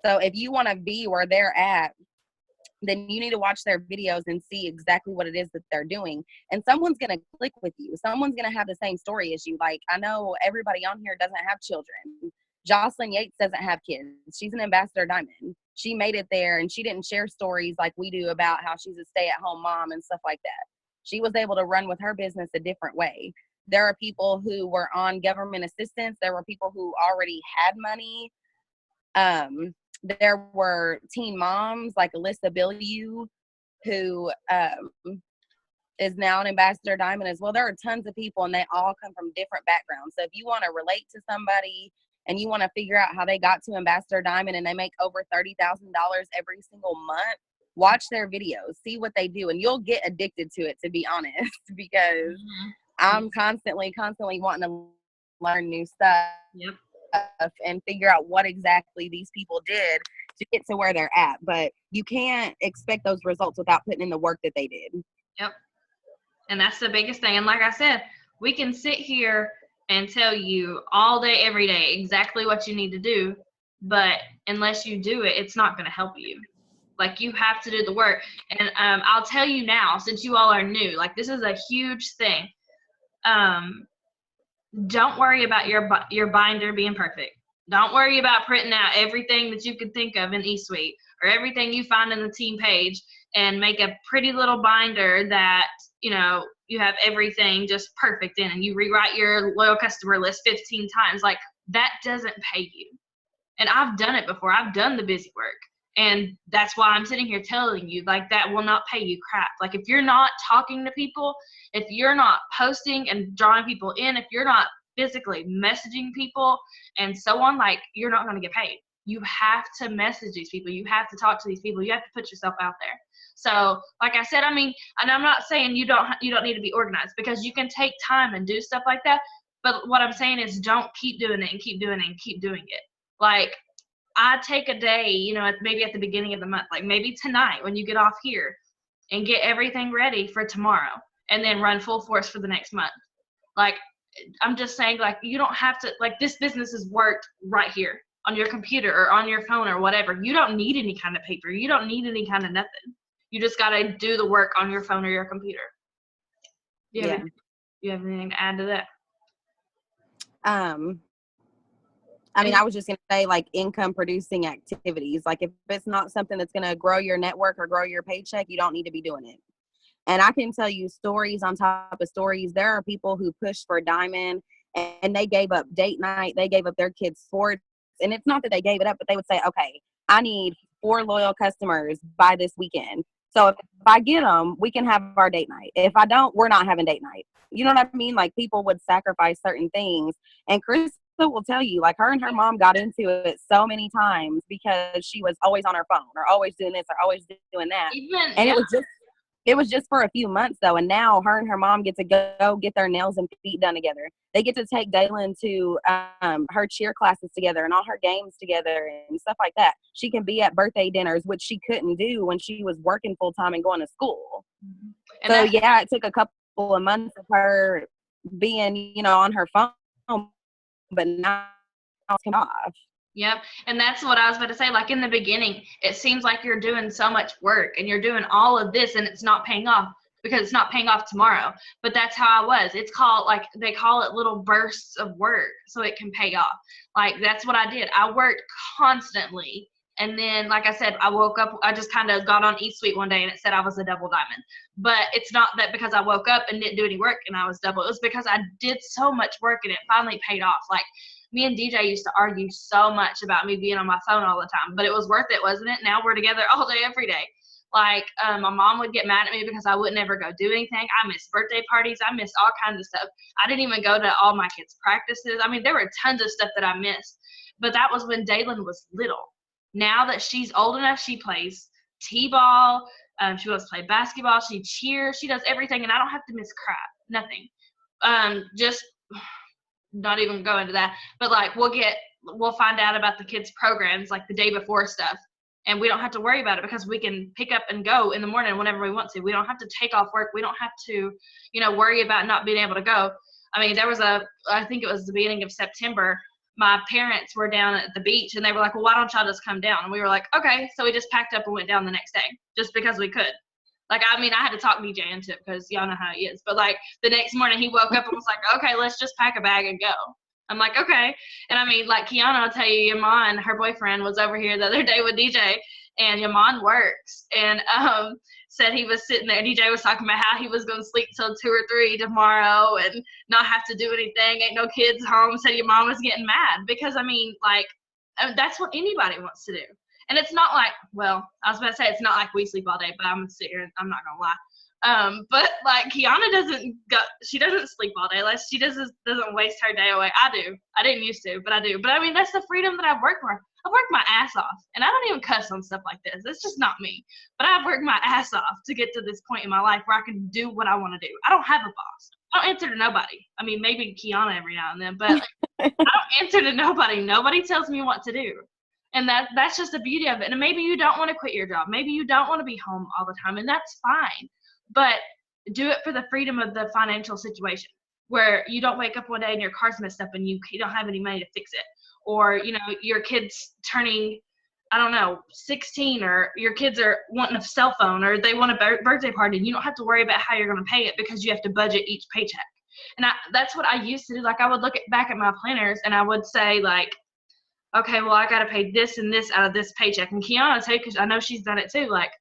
So if you want to be where they're at, then you need to watch their videos and see exactly what it is that they're doing. And someone's going to click with you. Someone's going to have the same story as you. Like, I know everybody on here doesn't have children. Jocelyn Yates doesn't have kids. She's an Ambassador Diamond. She made it there, and she didn't share stories like we do about how she's a stay-at-home mom and stuff like that. She was able to run with her business a different way. There are people who were on government assistance. There were people who already had money. There were teen moms like Alyssa Billiou, who is now an Ambassador Diamond as well. There are tons of people, and they all come from different backgrounds. So if you want to relate to somebody and you want to figure out how they got to Ambassador Diamond and they make over $30,000 every single month, watch their videos, see what they do, and you'll get addicted to it, to be honest, because I'm constantly wanting to learn new stuff. Yep. And figure out what exactly these people did to get to where they're at. But you can't expect those results without putting in the work that they did. Yep. And that's the biggest thing. And like I said, we can sit here and tell you all day, every day, exactly what you need to do. But unless you do it, it's not going to help you. Like, you have to do the work. And I'll tell you now, since you all are new, like, this is a huge thing. Don't worry about your binder being perfect. Don't worry about printing out everything that you could think of in eSuite or everything you find in the team page and make a pretty little binder that, you know, you have everything just perfect in, and you rewrite your loyal customer list 15 times. Like, that doesn't pay you. And I've done it before. I've done the busy work. And that's why I'm sitting here telling you, like, that will not pay you crap. Like, if you're not talking to people, if you're not posting and drawing people in, if you're not physically messaging people and so on, like, you're not going to get paid. You have to message these people. You have to talk to these people. You have to put yourself out there. So, like I said, I mean, and I'm not saying you don't need to be organized, because you can take time and do stuff like that. But what I'm saying is, don't keep doing it and keep doing it and keep doing it. Like, I take a day, you know, maybe at the beginning of the month, like maybe tonight when you get off here, and get everything ready for tomorrow, and then run full force for the next month. Like, I'm just saying, like, you don't have to, like, this business is worked right here on your computer or on your phone or whatever. You don't need any kind of paper. You don't need any kind of nothing. You just got to do the work on your phone or your computer. Do you have anything to add to that? I mean, I was just going to say, like, income producing activities. Like, if it's not something that's going to grow your network or grow your paycheck, you don't need to be doing it. And I can tell you stories on top of stories. There are people who pushed for Diamond and they gave up date night. They gave up their kids' sports. And it's not that they gave it up, but they would say, okay, I need 4 loyal customers by this weekend. So if I get them, we can have our date night. If I don't, we're not having date night. You know what I mean? Like, people would sacrifice certain things. And Chris will tell you, like, her and her mom got into it so many times because she was always on her phone or always doing this or always doing that. It was just for a few months, though, and now her and her mom get to go get their nails and feet done together. They get to take Daylin to her cheer classes together and all her games together and stuff like that. She can be at birthday dinners, which she couldn't do when she was working full-time and going to school. Mm-hmm. So, yeah, it took a couple couple of months of her being, you know, on her phone, but now it's come off. Yep. And that's what I was about to say. Like in the beginning, it seems like you're doing so much work and you're doing all of this and it's not paying off because it's not paying off tomorrow. But that's how I was. It's called, like, they call it little bursts of work so it can pay off. Like, that's what I did. I worked constantly. And then, like I said, I woke up, I just kind of got on Eat Sweet one day and it said I was a double diamond. But it's not that because I woke up and didn't do any work and I was double. It was because I did so much work and it finally paid off. Like, me and DJ used to argue so much about me being on my phone all the time, but it was worth it, wasn't it? Now we're together all day, every day. Like, my mom would get mad at me because I wouldn't ever go do anything. I missed birthday parties. I missed all kinds of stuff. I didn't even go to all my kids' practices. I mean, there were tons of stuff that I missed, but that was when Daylin was little. Now that she's old enough, she plays t-ball. She wants to play basketball. She cheers. She does everything, and I don't have to miss crap. Nothing. Just not even go into that, but like we'll find out about the kids' programs like the day before stuff, and we don't have to worry about it because we can pick up and go in the morning whenever we want to. We don't have to take off work. We don't have to, you know, worry about not being able to go. I mean, I think it was the beginning of September, my parents were down at the beach and they were like, well, why don't y'all just come down? And we were like, okay. So we just packed up and went down the next day just because we could. Like, I mean, I had to talk DJ into it because y'all know how he is. But, like, the next morning he woke up and was like, okay, let's just pack a bag and go. I'm like, okay. And, I mean, like, Kiana will tell you, Yaman, her boyfriend, was over here the other day with DJ, and Yaman works. And said he was sitting there. DJ was talking about how he was going to sleep till 2 or 3 tomorrow and not have to do anything. Ain't no kids home. Said your mom was getting mad because, I mean, like, that's what anybody wants to do. And it's not like, well, I was about to say it's not like we sleep all day, but I'm going to sit here and I'm not going to lie. But like Kiana she doesn't sleep all day. Like, she doesn't waste her day away. I do. I didn't used to, but I do. But I mean, that's the freedom that I've worked for. I've worked my ass off, and I don't even cuss on stuff like this. It's just not me. But I've worked my ass off to get to this point in my life where I can do what I want to do. I don't have a boss. I don't answer to nobody. I mean, maybe Kiana every now and then, but like, I don't answer to nobody. Nobody tells me what to do. And that's just the beauty of it. And maybe you don't want to quit your job. Maybe you don't want to be home all the time, and that's fine. But do it for the freedom of the financial situation where you don't wake up one day and your car's messed up and you don't have any money to fix it. Or, you know, your kid's turning, I don't know, 16, or your kids are wanting a cell phone, or they want a birthday party, and you don't have to worry about how you're going to pay it because you have to budget each paycheck. And that's what I used to do. Like, I would look back at my planners and I would say, like, okay, well, I got to pay this and this out of this paycheck. And Kiana, too, because I know she's done it too, like,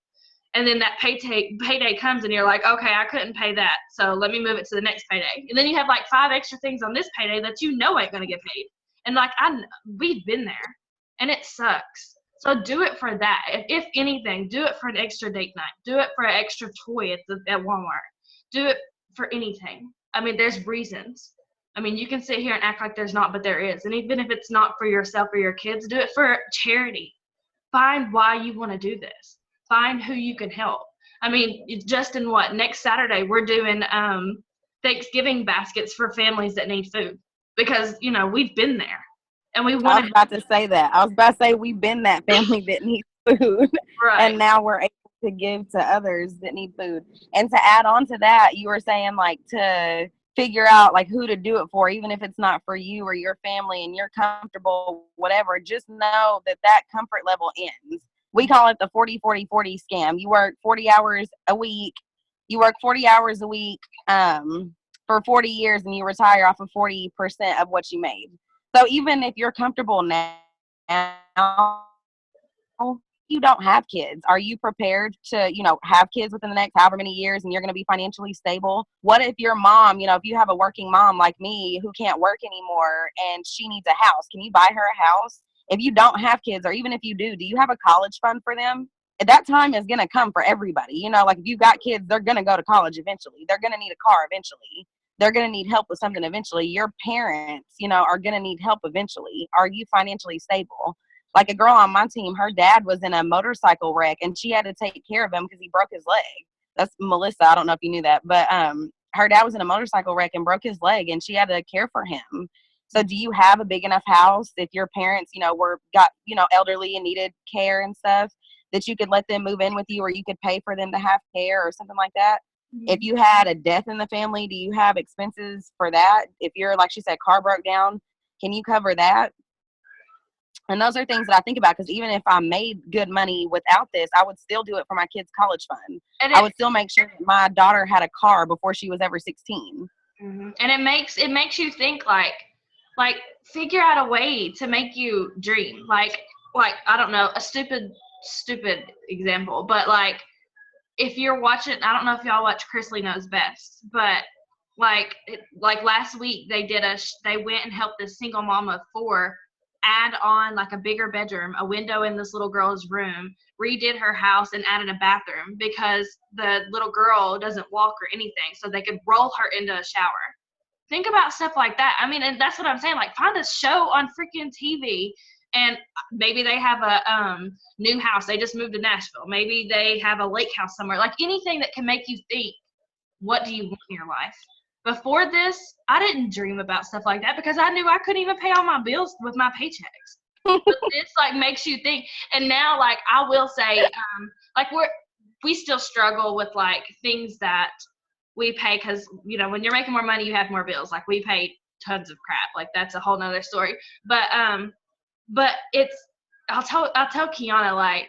and then that payday comes and you're like, okay, I couldn't pay that, so let me move it to the next payday. And then you have like 5 extra things on this payday that you know ain't going to get paid. And like, we've been there, and it sucks. So do it for that. If anything, do it for an extra date night. Do it for an extra toy at Walmart. Do it for anything. I mean, there's reasons. I mean, you can sit here and act like there's not, but there is. And even if it's not for yourself or your kids, do it for charity. Find why you want to do this. Find who you can help. I mean, just in next Saturday, we're doing Thanksgiving baskets for families that need food because, you know, we've been there. And we want. I was about to say that. I was about to say we've been that family that needs food. Right. And now we're able to give to others that need food. And to add on to that, you were saying like to figure out like who to do it for, even if it's not for you or your family and you're comfortable, whatever, just know that comfort level ends. We call it the 40-40-40 scam. You work 40 hours a week. You work 40 hours a week for 40 years and you retire off of 40% of what you made. So even if you're comfortable now, you don't have kids. Are you prepared to, you know, have kids within the next however many years and you're going to be financially stable? What if your mom, you know, if you have a working mom like me who can't work anymore and she needs a house, can you buy her a house? If you don't have kids, or even if you do you have a college fund for them? That time is going to come for everybody. You know, like if you've got kids, they're going to go to college eventually. They're going to need a car eventually. They're going to need help with something eventually. Your parents, you know, are going to need help eventually. Are you financially stable? Like a girl on my team, her dad was in a motorcycle wreck and she had to take care of him because he broke his leg. That's Melissa. I don't know if you knew that, but her dad was in a motorcycle wreck and broke his leg and she had to care for him. So do you have a big enough house if your parents, you know, got elderly and needed care and stuff that you could let them move in with you, or you could pay for them to have care or something like that? If you had a death in the family, do you have expenses for that? If you're, like she said, car broke down, can you cover that? And those are things that I think about, because even if I made good money without this, I would still do it for my kids' college fund. I would still make sure that my daughter had a car before she was ever 16. And it makes you think, like figure out a way to make you dream. Like I don't know, a stupid example, but like if you're watching, I don't know if y'all watch Chrisley Knows Best, but like last week they went and helped this single mom of 4 add on like a bigger bedroom, a window in this little girl's room, redid her house and added a bathroom because the little girl doesn't walk or anything, so they could roll her into a shower. Think about stuff like that. I mean, and that's what I'm saying. Like, find a show on freaking TV, and maybe they have a new house. They just moved to Nashville. Maybe they have a lake house somewhere. Like, anything that can make you think, what do you want in your life? Before this, I didn't dream about stuff like that because I knew I couldn't even pay all my bills with my paychecks. But this like makes you think. And now, like, I will say, like we still struggle with like things that we pay because, you know, when you're making more money, you have more bills. Like, we pay tons of crap. Like, that's a whole nother story. But it's, I'll tell Kiana, like,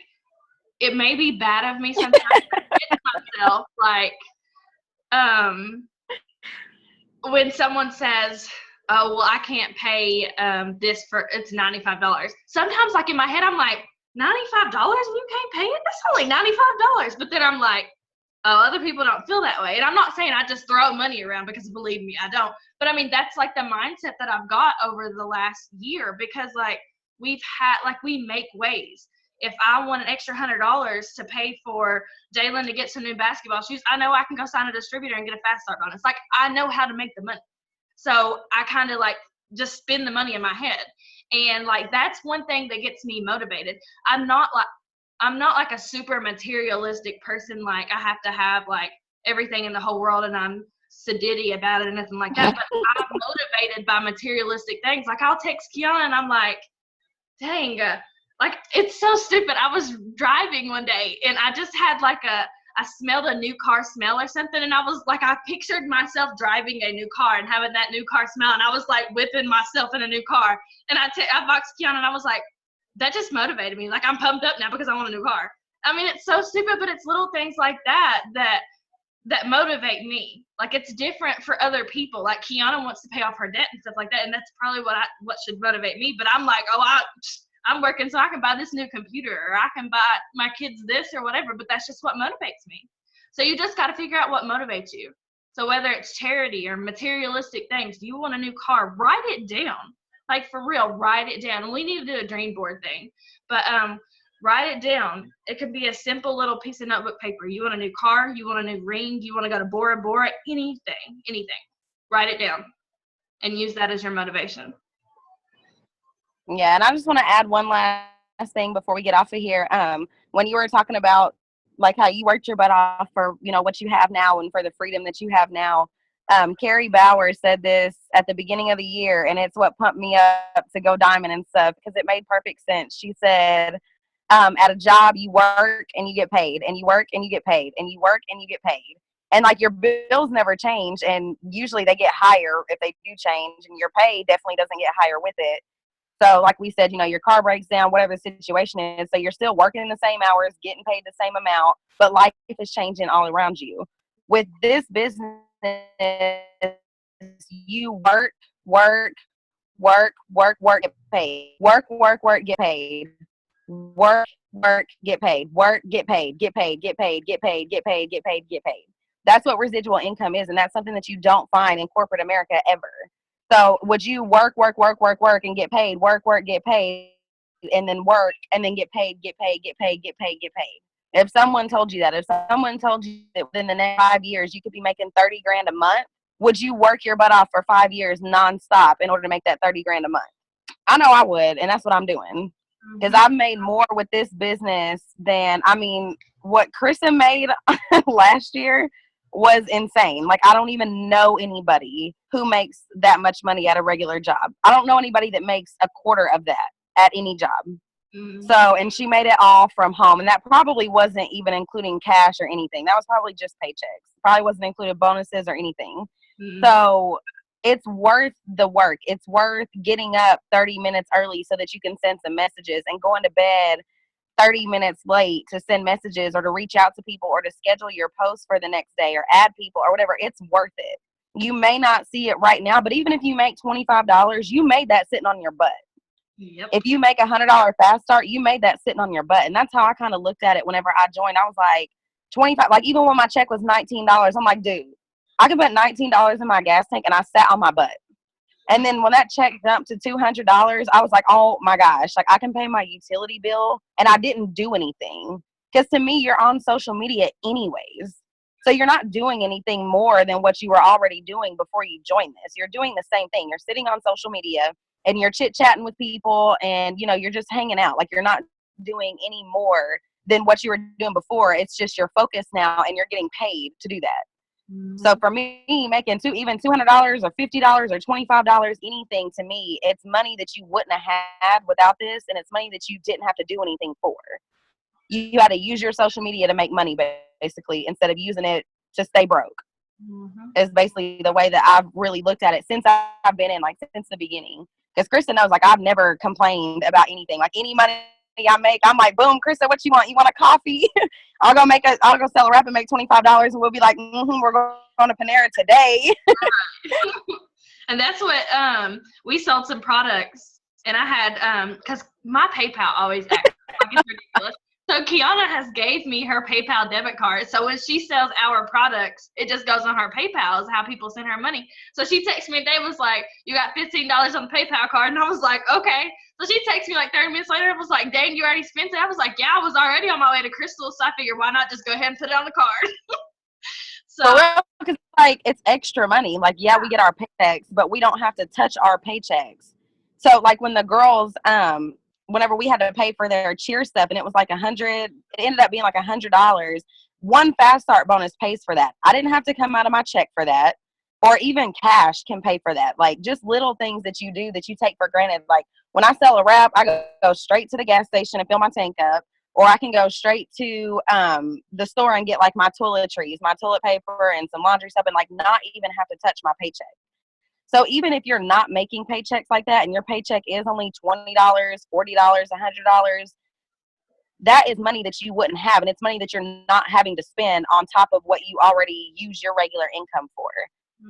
it may be bad of me sometimes to get myself, like, when someone says, oh, well, I can't pay this for, it's $95. Sometimes, like, in my head, I'm like, $95 and you can't pay it? That's only $95. But then I'm like, oh, other people don't feel that way. And I'm not saying I just throw money around, because believe me, I don't. But I mean, that's like the mindset that I've got over the last year, because like we make ways. If I want an extra $100 to pay for Jalen to get some new basketball shoes, I know I can go sign a distributor and get a fast start on it. It's like, I know how to make the money. So I kind of like just spend the money in my head. And like, that's one thing that gets me motivated. I'm not like a super materialistic person. Like, I have to have like everything in the whole world and I'm sedity about it and nothing like that. But I'm motivated by materialistic things. Like, I'll text Kiana and I'm like, dang, like, it's so stupid. I was driving one day and I just had like I smelled a new car smell or something. And I was like, I pictured myself driving a new car and having that new car smell. And I was like whipping myself in a new car. And I boxed Kiana and I was like, that just motivated me. Like, I'm pumped up now because I want a new car. I mean, it's so stupid, but it's little things like that motivate me. Like, it's different for other people. Like, Kiana wants to pay off her debt and stuff like that, and that's probably what should motivate me. But I'm like, oh, I'm working so I can buy this new computer, or I can buy my kids this or whatever. But that's just what motivates me. So you just got to figure out what motivates you. So whether it's charity or materialistic things, do you want a new car? Write it down. Like, for real, write it down. And we need to do a dream board thing. But write it down. It could be a simple little piece of notebook paper. You want a new car? You want a new ring? You want to go to Bora Bora? Anything. Write it down and use that as your motivation. Yeah, and I just want to add one last thing before we get off of here. When you were talking about like how you worked your butt off for, you know, what you have now and for the freedom that you have now, Carrie Bauer said this at the beginning of the year, and it's what pumped me up to go diamond and stuff, because it made perfect sense. She said, at a job, you work and you get paid, and you work and you get paid, and you work and you get paid. And like, your bills never change, and usually they get higher if they do change, and your pay definitely doesn't get higher with it. So like we said, you know, your car breaks down, whatever the situation is. So you're still working the same hours, getting paid the same amount, but life is changing all around you. With this business, you work, get paid. Work, get paid. Work, get paid. Work, get paid. Get paid, get paid, get paid, get paid, get paid, get paid. That's what residual income is, and that's something that you don't find in corporate America ever. So would you work and get paid, work, get paid, and then work and then get paid? If someone told you that, within the next 5 years you could be making $30,000 a month, would you work your butt off for 5 years nonstop in order to make that $30,000 a month? I know I would, and that's what I'm doing. Because I've made more with this business than, I mean, what Kristen made last year was insane. Like, I don't even know anybody who makes that much money at a regular job. I don't know anybody that makes a quarter of that at any job. Mm-hmm. So, and she made it all from home, and that probably wasn't even including cash or anything. That was probably just paychecks. Probably wasn't included bonuses or anything. Mm-hmm. So it's worth the work. It's worth getting up 30 minutes early so that you can send some messages, and going to bed 30 minutes late to send messages or to reach out to people or to schedule your post for the next day or add people or whatever. It's worth it. You may not see it right now, but even if you make $25, you made that sitting on your butt. Yep. If you make $100 fast start, you made that sitting on your butt. And that's how I kind of looked at it whenever I joined. I was like, 25, like even when my check was $19, I'm like, dude, I could put $19 in my gas tank, and I sat on my butt. And then when that check jumped to $200, I was like, oh my gosh, like I can pay my utility bill, and I didn't do anything. Because to me, you're on social media anyways. So you're not doing anything more than what you were already doing before you joined this. You're doing the same thing. You're sitting on social media and you're chit-chatting with people, and, you know, you're just hanging out. Like, you're not doing any more than what you were doing before. It's just your focus now, and you're getting paid to do that. Mm-hmm. So for me, making even $200 or $50 or $25, anything, to me, it's money that you wouldn't have had without this, and it's money that you didn't have to do anything for. You had to use your social media to make money, basically, instead of using it to stay broke. Mm-hmm. Is basically the way that I've really looked at it since I've been in, like, since the beginning. Because Krista knows, like, I've never complained about anything. Like, any money I make, I'm like, boom, Krista, what you want? You want a coffee? I'll go sell a wrap and make $25, and we'll be like, we're going to Panera today. And that's what we sold some products, and I had because my PayPal always acts like it's ridiculous. So Kiana has gave me her PayPal debit card. So when she sells our products, it just goes on her PayPal, is how people send her money. So she texted me today, was like, you got $15 on the PayPal card. And I was like, okay. So she texted me like 30 minutes later and was like, dang, you already spent it? I was like, yeah, I was already on my way to Crystal. So I figured, why not just go ahead and put it on the card? So, for real, because like, it's extra money. Like, yeah, we get our paychecks, but we don't have to touch our paychecks. So like when the girls, whenever we had to pay for their cheer stuff, and it was like it ended up being like $100. One fast start bonus pays for that. I didn't have to come out of my check for that, or even cash can pay for that. Like, just little things that you do that you take for granted. Like, when I sell a wrap, I go straight to the gas station and fill my tank up, or I can go straight to the store and get like my toiletries, my toilet paper, and some laundry stuff, and like not even have to touch my paycheck. So even if you're not making paychecks like that, and your paycheck is only $20, $40, $100, that is money that you wouldn't have. And it's money that you're not having to spend on top of what you already use your regular income for.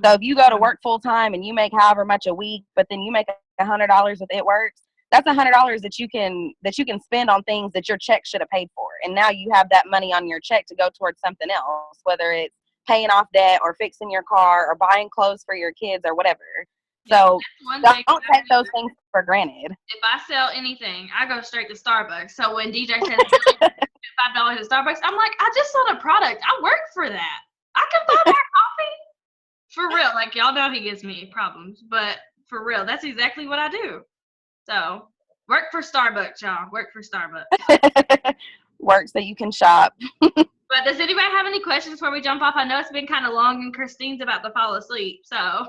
So if you go to work full time and you make however much a week, but then you make $100 with It Works, that's $100 that you can spend on things that your check should have paid for. And now you have that money on your check to go towards something else, whether it's paying off debt or fixing your car or buying clothes for your kids or whatever. So don't take those things for granted. If I sell anything, I go straight to Starbucks. So when DJ says $5 at Starbucks, I'm like, I just sold a product. I work for that. I can buy that coffee. For real. Like, y'all know he gives me problems, but for real, that's exactly what I do. So work for Starbucks, y'all. Work for Starbucks. Work so you can shop. But does anybody have any questions before we jump off? I know it's been kind of long, and Christine's about to fall asleep. So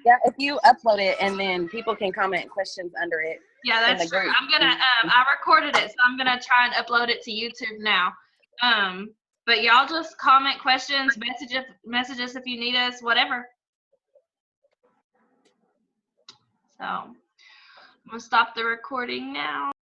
yeah, if you upload it, and then people can comment questions under it. Yeah, that's true. I'm gonna I recorded it, so I'm gonna try and upload it to YouTube now. But y'all just comment questions, messages if you need us, whatever. So I'm gonna stop the recording now.